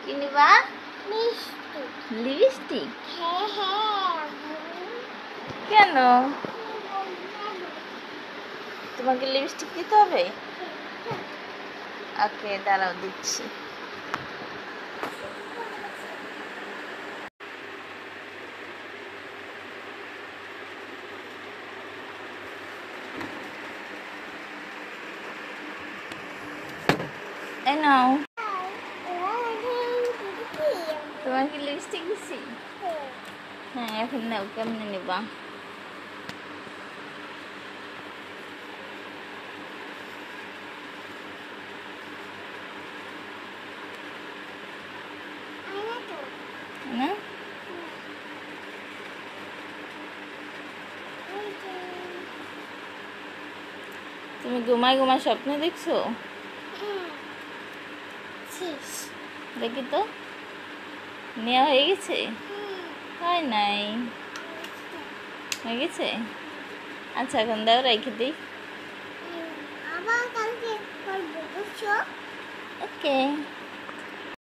কিনবা লিপস্টিক কেন তোমাকে লিপস্টিক দিতে হবে ওকে দাঁড়াও দিচ্ছি এই নাও তোমাকে লিপস্টিক দিছি হ্যাঁ এখন নাও কেমনে নেবা না তুমি ঘুমায় ঘুমায় স্বপ্ন দেখছো দেখি তো নেওয়া হয়ে গেছে হয় নাই হয়ে গেছে আচ্ছা এখন দাও রেখে দিই ওকে